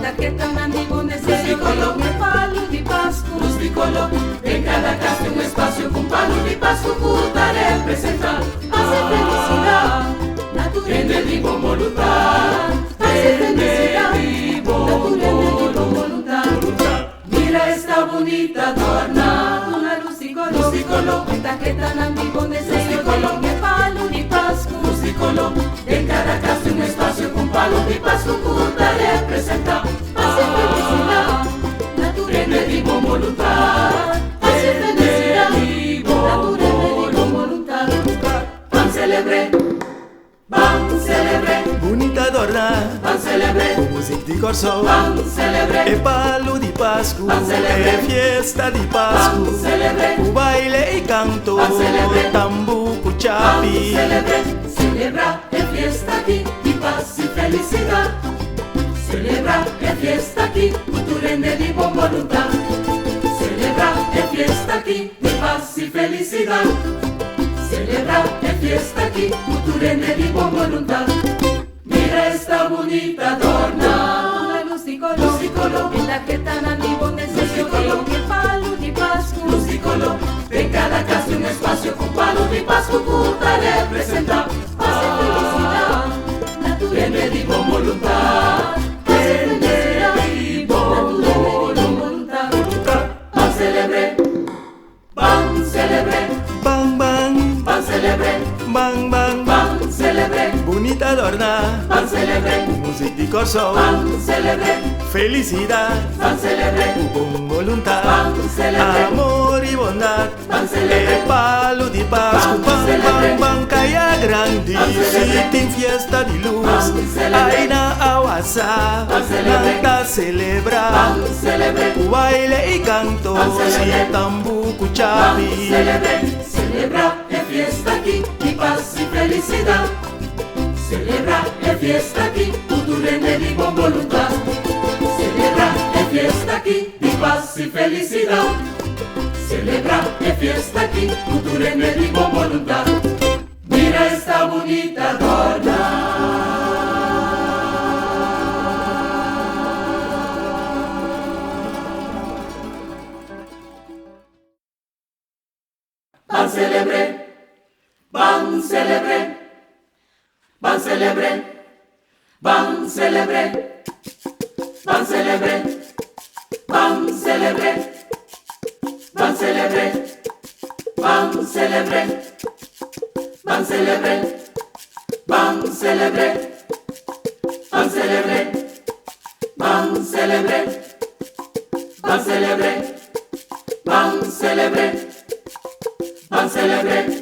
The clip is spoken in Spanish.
tarjeta nandibone Rusticolo, un palo di Pasqua Rusticolo, en cada casa un espacio con palo di Pasqua puta representa paz y felicidad, naturalmente vivo voluntad, paz y felicidad, naturalmente vivo voluntad. Mira esta bonita adorna, una Rusticolo, en tarjeta nandibone Rusticolo, un palo di Pasqua Rusticolo, en cada casa un espacio con palo di Pasqua puta representa paz y felicidad, naturalmente vivo voluntad, paz y felicidad, naturalmente vivo voluntad. Pan celebre, bonita adorna, pan celebre, con musica di corso, pan celebre, e palo di Pasqua, pan celebre, e fiesta di pan Pasqua, celebre, u baile e canto, pan celebre, tambuco pan chapi, celebre, celebra es fiesta aquí, y paz y felicidad. Celebra es fiesta aquí, culturende di buon voluntad. Celebra es fiesta aquí, de paz y felicidad. Celebra es fiesta aquí, culturende di buon voluntad. Mira esta bonita adorna, Rusticolo, en la que tan andibone Rusticolo, que palo di Pasqua Rusticolo, en cada casa un espacio con palo di Pasqua puta representa paz y felicidad, naturalmente di buon voluntad. bang bang, Pan celebre, bang bang, pan celebre, bonita adorna, pan celebre, musica di corso, pan celebre, felicidad, pan celebre, con voluntad, pan celebre, amor y bondad, pan celebre, e palo di Pasqua, pan bang celebre, bang bang, kaya grandi, pan celebre, siting fiesta di luz, pan celebre, ay na awasa, pan celebre, nanta celebra, pan celebre, baile y canto, pan celebre, si tambuco pan chapi, celebre, celebra es fiesta aquí, y paz y felicidad. Celebra es fiesta aquí, culturende di buon voluntad. Celebra es fiesta aquí, y paz y felicidad. Celebra es fiesta aquí, culturende di buon voluntad. Mira esta bonita adorna. Pan celebre, pan celebre, pan celebre, pan celebre, pan celebre, pan celebre, pan celebre, pan celebre, pan celebre, pan celebre, pan celebre, pan celebre, pan celebre, pan celebre, pan celebre.